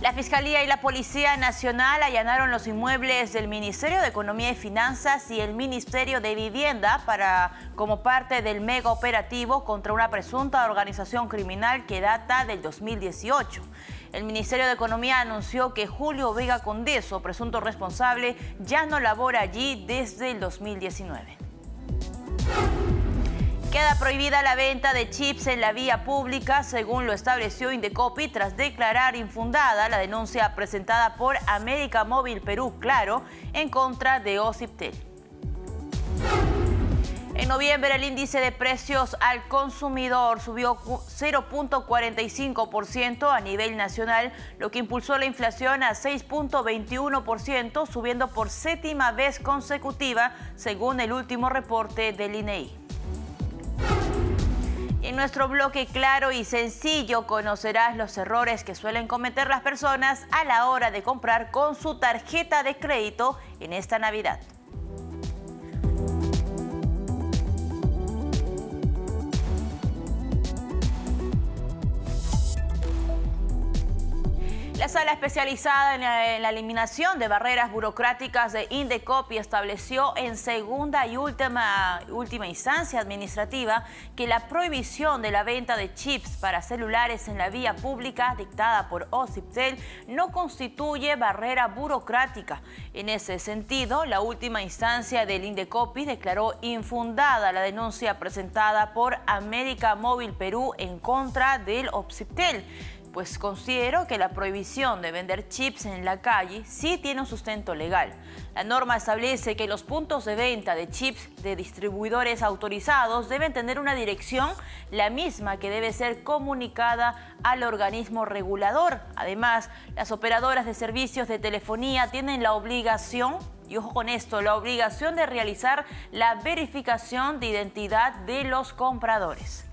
La Fiscalía y la Policía Nacional allanaron los inmuebles del Ministerio de Economía y Finanzas y el Ministerio de Vivienda como parte del mega operativo contra una presunta organización criminal que data del 2018. El Ministerio de Economía anunció que Julio Vega Condeso, presunto responsable, ya no labora allí desde el 2019. Queda prohibida la venta de chips en la vía pública, según lo estableció Indecopi, tras declarar infundada la denuncia presentada por América Móvil Perú, Claro, en contra de Ociptel. En noviembre, el índice de precios al consumidor subió 0.45% a nivel nacional, lo que impulsó la inflación a 6.21%, subiendo por séptima vez consecutiva, según el último reporte del INEI. En nuestro bloque claro y sencillo conocerás los errores que suelen cometer las personas a la hora de comprar con su tarjeta de crédito en esta Navidad. La sala especializada en la eliminación de barreras burocráticas de Indecopi estableció en segunda y última instancia administrativa que la prohibición de la venta de chips para celulares en la vía pública dictada por Ociptel no constituye barrera burocrática. En ese sentido, la última instancia del Indecopi declaró infundada la denuncia presentada por América Móvil Perú en contra del Ociptel, pues considero que la prohibición de vender chips en la calle sí tiene un sustento legal. La norma establece que los puntos de venta de chips de distribuidores autorizados deben tener una dirección, la misma que debe ser comunicada al organismo regulador. Además, las operadoras de servicios de telefonía tienen la obligación, y ojo con esto, la obligación de realizar la verificación de identidad de los compradores.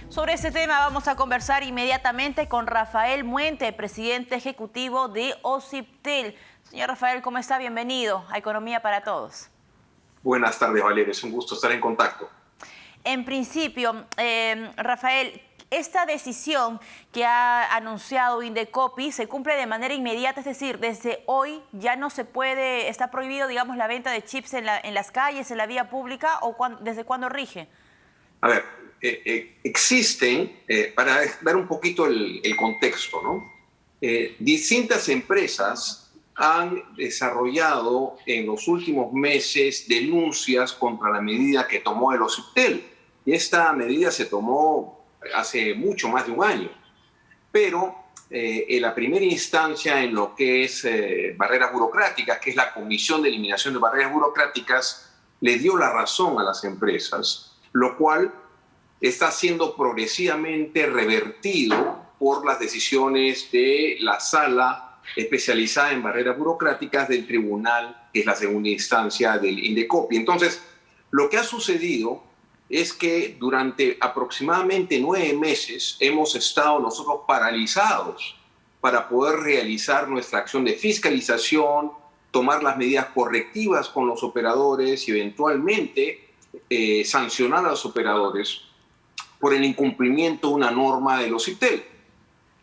Sobre este tema vamos a conversar inmediatamente con Rafael Muente, presidente ejecutivo de Ociptel. Señor Rafael, ¿cómo está? Bienvenido a Economía para Todos. Buenas tardes, Valeria. Es un gusto estar en contacto. En principio, Rafael, esta decisión que ha anunciado Indecopi se cumple de manera inmediata, es decir, desde hoy ya no se puede, está prohibido, digamos, la venta de chips en las calles, en la vía pública, o ¿desde cuándo rige? A ver, existen, para dar un poquito el contexto, ¿no? Distintas empresas han desarrollado en los últimos meses denuncias contra la medida que tomó el Ociptel. Y esta medida se tomó hace mucho más de un año. Pero en la primera instancia en lo que es barreras burocráticas, que es la Comisión de Eliminación de Barreras Burocráticas, le dio la razón a las empresas, lo cual está siendo progresivamente revertido por las decisiones de la sala especializada en barreras burocráticas del tribunal, que es la segunda instancia del Indecopi. Entonces, lo que ha sucedido es que durante aproximadamente 9 meses hemos estado nosotros paralizados para poder realizar nuestra acción de fiscalización, tomar las medidas correctivas con los operadores y eventualmente sancionar a los operadores por el incumplimiento de una norma del Ociptel.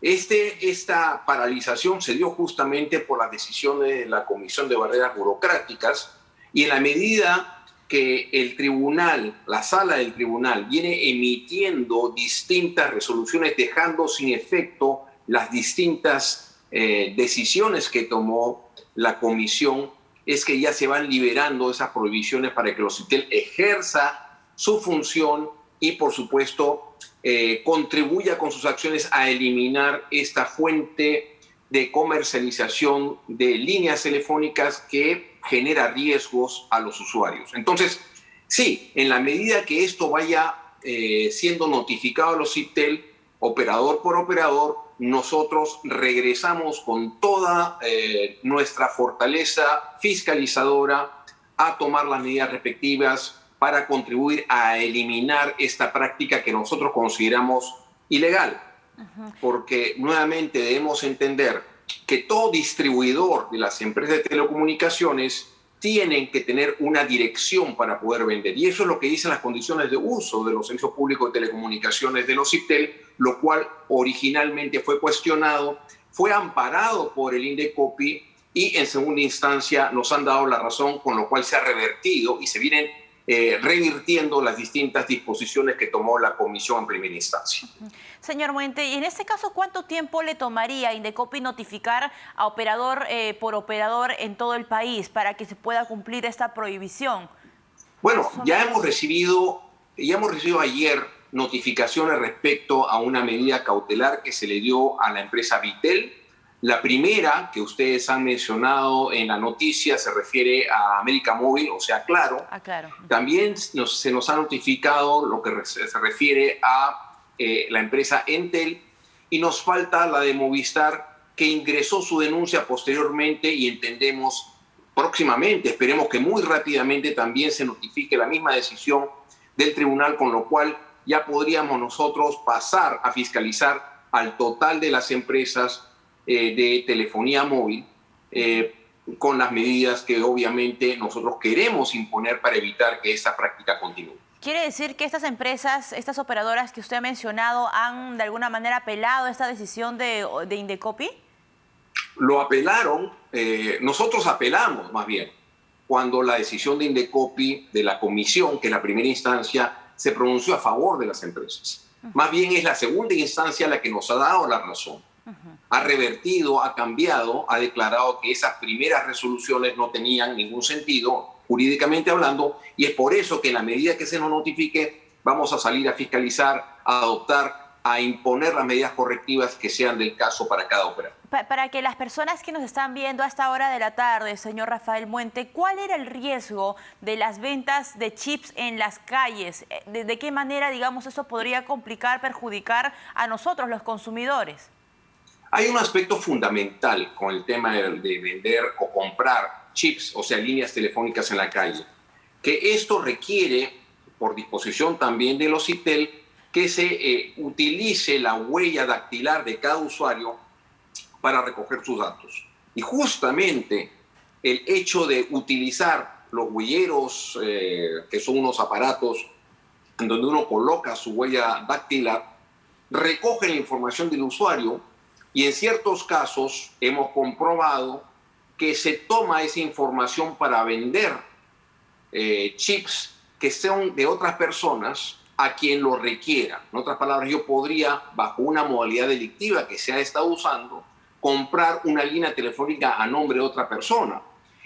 Esta paralización se dio justamente por las decisiones de la Comisión de Barreras Burocráticas, y en la medida que el tribunal, la sala del tribunal, viene emitiendo distintas resoluciones dejando sin efecto las distintas decisiones que tomó la comisión, es que ya se van liberando esas prohibiciones para que el Ociptel ejerza su función y, por supuesto, contribuya con sus acciones a eliminar esta fuente de comercialización de líneas telefónicas que genera riesgos a los usuarios. Entonces, sí, en la medida que esto vaya siendo notificado a los Ociptel, operador por operador, nosotros regresamos con toda nuestra fortaleza fiscalizadora a tomar las medidas respectivas para contribuir a eliminar esta práctica que nosotros consideramos ilegal. Porque nuevamente debemos entender que todo distribuidor de las empresas de telecomunicaciones tienen que tener una dirección para poder vender. Y eso es lo que dicen las condiciones de uso de los servicios públicos de telecomunicaciones de los IPTEL, lo cual originalmente fue cuestionado, fue amparado por el Indecopi y en segunda instancia nos han dado la razón, con lo cual se ha revertido y se vienen revirtiendo las distintas disposiciones que tomó la comisión en primera instancia. Señor Muente, y en este caso, ¿cuánto tiempo le tomaría a Indecopi notificar a operador por operador en todo el país para que se pueda cumplir esta prohibición? Bueno, ya hemos recibido ayer notificaciones respecto a una medida cautelar que se le dio a la empresa Vitel. La primera, que ustedes han mencionado en la noticia, se refiere a América Móvil, o sea, Claro. Claro. También se nos ha notificado lo que se refiere a la empresa Entel, y nos falta la de Movistar, que ingresó su denuncia posteriormente y entendemos próximamente, esperemos que muy rápidamente también se notifique la misma decisión del tribunal, con lo cual ya podríamos nosotros pasar a fiscalizar al total de las empresas de telefonía móvil con las medidas que obviamente nosotros queremos imponer para evitar que esta práctica continúe. ¿Quiere decir que estas empresas, estas operadoras que usted ha mencionado, han de alguna manera apelado esta decisión de Indecopi? Lo apelaron, nosotros apelamos más bien, cuando la decisión de Indecopi, de la comisión, que es la primera instancia, se pronunció a favor de las empresas. Más bien es la segunda instancia la que nos ha dado la razón. Ha revertido, ha cambiado, ha declarado que esas primeras resoluciones no tenían ningún sentido, jurídicamente hablando, y es por eso que en la medida que se nos notifique vamos a salir a fiscalizar, a adoptar, a imponer las medidas correctivas que sean del caso para cada operador. Para que las personas que nos están viendo a esta hora de la tarde, señor Rafael Muente, ¿cuál era el riesgo de las ventas de chips en las calles? ¿De qué manera, digamos, eso podría complicar, perjudicar a nosotros, los consumidores? Hay un aspecto fundamental con el tema de vender o comprar chips, o sea, líneas telefónicas en la calle, que esto requiere, por disposición también de los IPTEL, que se utilice la huella dactilar de cada usuario para recoger sus datos. Y justamente el hecho de utilizar los huelleros, que son unos aparatos en donde uno coloca su huella dactilar, recoge la información del usuario. Y en ciertos casos hemos comprobado que se toma esa información para vender chips que sean de otras personas a quien lo requiera. En otras palabras, yo podría, bajo una modalidad delictiva que se ha estado usando, comprar una línea telefónica a nombre de otra persona.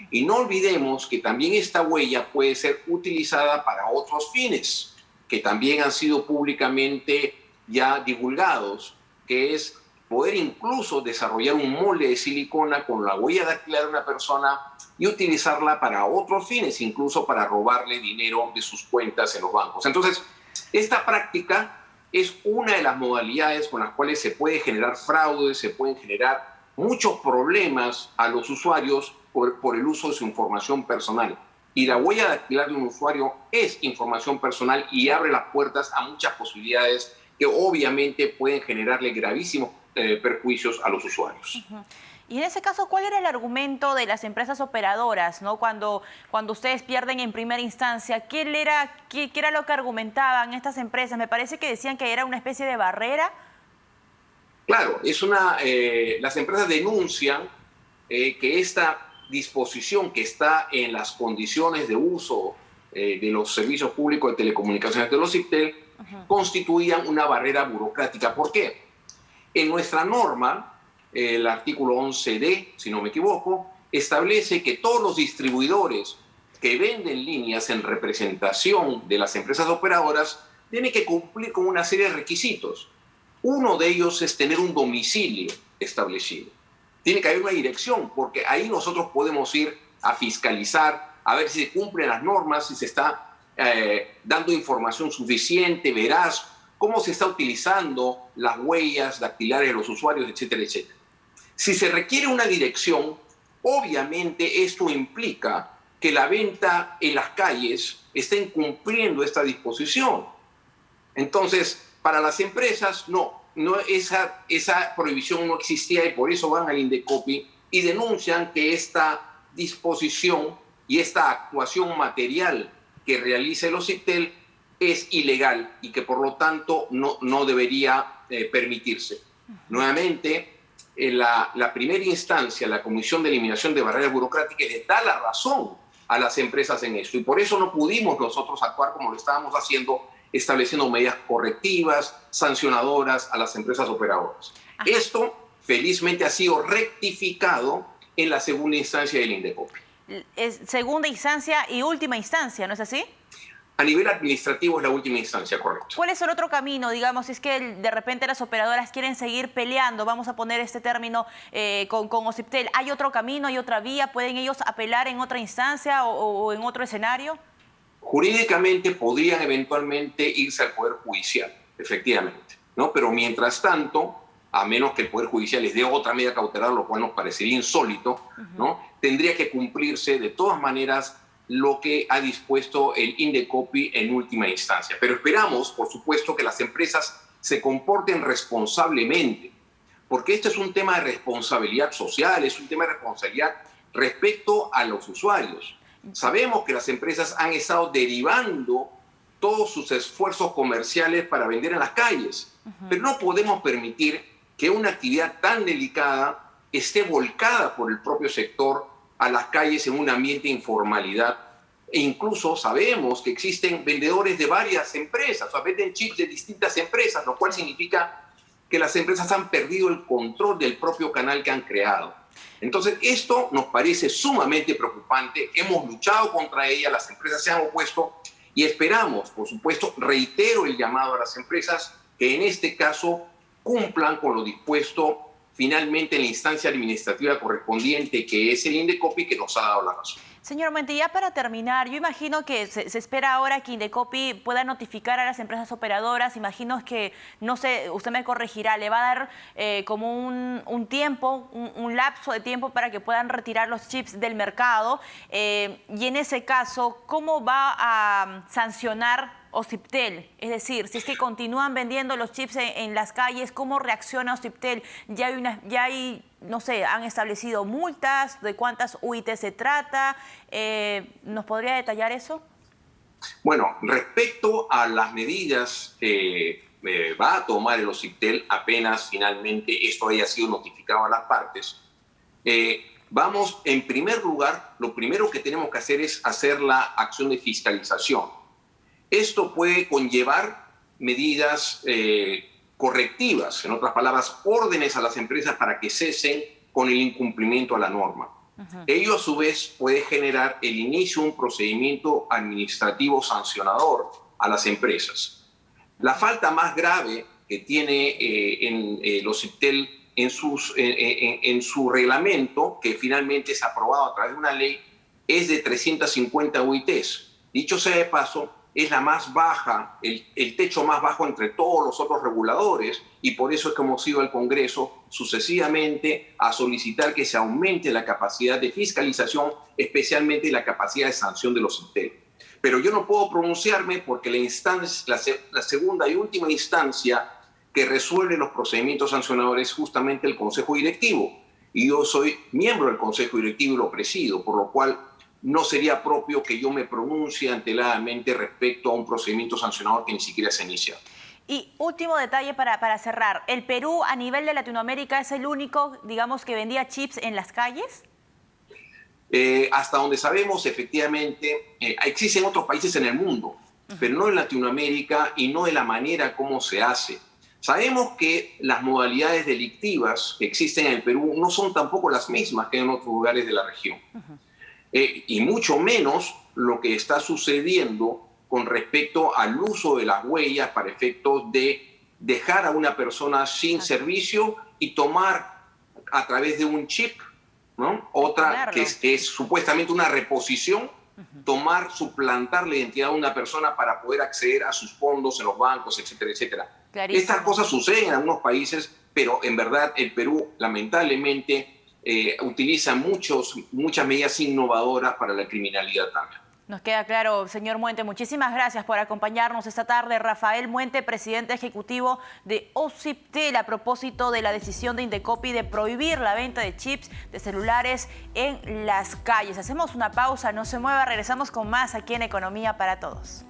Y no olvidemos que también esta huella puede ser utilizada para otros fines, que también han sido públicamente ya divulgados, que es poder incluso desarrollar un molde de silicona con la huella dactilar de una persona y utilizarla para otros fines, incluso para robarle dinero de sus cuentas en los bancos. Entonces, esta práctica es una de las modalidades con las cuales se puede generar fraude, se pueden generar muchos problemas a los usuarios por el uso de su información personal. Y la huella dactilar de un usuario es información personal y abre las puertas a muchas posibilidades que obviamente pueden generarle gravísimos perjuicios a los usuarios. Y en ese caso, ¿cuál era el argumento de las empresas operadoras, ¿no? Cuando ustedes pierden en primera instancia, ¿qué era lo que argumentaban estas empresas? Me parece que decían que era una especie de barrera. Claro, las empresas denuncian que esta disposición que está en las condiciones de uso de los servicios públicos de telecomunicaciones de los IPTEL constituían una barrera burocrática. ¿Por qué? En nuestra norma, el artículo 11D, si no me equivoco, establece que todos los distribuidores que venden líneas en representación de las empresas operadoras tienen que cumplir con una serie de requisitos. Uno de ellos es tener un domicilio establecido. Tiene que haber una dirección, porque ahí nosotros podemos ir a fiscalizar, a ver si se cumplen las normas, si se está dando información suficiente, veraz, cómo se está utilizando las huellas dactilares de los usuarios, etcétera, etcétera. Si se requiere una dirección, obviamente esto implica que la venta en las calles está incumpliendo esta disposición. Entonces, para las empresas, esa prohibición no existía y por eso van al Indecopi y denuncian que esta disposición y esta actuación material que realiza el OCIPTEL es ilegal y que por lo tanto no debería permitirse. Nuevamente, la primera instancia, la Comisión de Eliminación de Barreras Burocráticas, les da la razón a las empresas en esto, y por eso no pudimos nosotros actuar como lo estábamos haciendo, estableciendo medidas correctivas, sancionadoras a las empresas operadoras. Ajá. Esto, felizmente, ha sido rectificado en la segunda instancia del INDECOPI. Es segunda instancia y última instancia, ¿no es así? A nivel administrativo es la última instancia, correcto. ¿Cuál es el otro camino, digamos, si es que de repente las operadoras quieren seguir peleando, vamos a poner este término con OCIPTEL? ¿Hay otro camino, hay otra vía? ¿Pueden ellos apelar en otra instancia o en otro escenario? Jurídicamente podrían eventualmente irse al Poder Judicial, efectivamente, ¿no? Pero mientras tanto, a menos que el Poder Judicial les dé otra medida cautelar, lo cual nos parecería insólito, ¿no? Tendría que cumplirse de todas maneras lo que ha dispuesto el INDECOPI en última instancia. Pero esperamos, por supuesto, que las empresas se comporten responsablemente, porque este es un tema de responsabilidad social, es un tema de responsabilidad respecto a los usuarios. Sabemos que las empresas han estado derivando todos sus esfuerzos comerciales para vender en las calles, pero no podemos permitir que una actividad tan delicada esté volcada por el propio sector a las calles en un ambiente de informalidad. E incluso sabemos que existen vendedores de varias empresas, o sea, venden chips de distintas empresas, lo cual significa que las empresas han perdido el control del propio canal que han creado. Entonces, esto nos parece sumamente preocupante. Hemos luchado contra ella, las empresas se han opuesto y esperamos, por supuesto, reitero el llamado a las empresas que en este caso cumplan con lo dispuesto finalmente en la instancia administrativa correspondiente, que es el INDECOPI, que nos ha dado la razón. Señor Montilla, para terminar, yo imagino que se espera ahora que INDECOPI pueda notificar a las empresas operadoras. Imagino que, no sé, usted me corregirá, le va a dar como un tiempo, un lapso de tiempo para que puedan retirar los chips del mercado. Y en ese caso, ¿cómo va a sancionar OCIPTEL? Es decir, si es que continúan vendiendo los chips en las calles, ¿cómo reacciona OCIPTEL? Ya hay, no sé, han establecido multas, ¿de cuántas UIT se trata? ¿Nos podría detallar eso? Bueno, respecto a las medidas que va a tomar el OCIPTEL apenas finalmente esto haya sido notificado a las partes, vamos, en primer lugar, lo primero que tenemos que hacer es hacer la acción de fiscalización. Esto puede conllevar medidas correctivas, en otras palabras, órdenes a las empresas para que cesen con el incumplimiento a la norma. Ello, a su vez, puede generar el inicio de un procedimiento administrativo sancionador a las empresas. La falta más grave que tiene el OCIPTEL en su reglamento, que finalmente es aprobado a través de una ley, es de 350 UITs. Dicho sea de paso, es la más baja, el techo más bajo entre todos los otros reguladores, y por eso es que hemos ido al Congreso sucesivamente a solicitar que se aumente la capacidad de fiscalización, especialmente la capacidad de sanción de los OCIPTEL. Pero yo no puedo pronunciarme porque la segunda y última instancia que resuelve los procedimientos sancionadores es justamente el Consejo Directivo, y yo soy miembro del Consejo Directivo y lo presido, por lo cual no sería propio que yo me pronuncie anteladamente respecto a un procedimiento sancionador que ni siquiera se inicia. Y último detalle para cerrar. ¿El Perú a nivel de Latinoamérica es el único, digamos, que vendía chips en las calles? Hasta donde sabemos, efectivamente, existen otros países en el mundo, pero no en Latinoamérica y no de la manera como se hace. Sabemos que las modalidades delictivas que existen en el Perú no son tampoco las mismas que en otros lugares de la región. Y mucho menos lo que está sucediendo con respecto al uso de las huellas para efectos de dejar a una persona sin servicio y tomar a través de un chip, ¿no? Otra que es supuestamente una reposición, suplantar la identidad de una persona para poder acceder a sus fondos en los bancos, etcétera, etcétera. Clarísimo. Estas cosas suceden en algunos países, pero en verdad el Perú lamentablemente utiliza muchas medidas innovadoras para la criminalidad también. Nos queda claro, señor Muente. Muchísimas gracias por acompañarnos esta tarde. Rafael Muente, presidente ejecutivo de OCIPTEL, a propósito de la decisión de Indecopi de prohibir la venta de chips de celulares en las calles. Hacemos una pausa, no se mueva, regresamos con más aquí en Economía para Todos.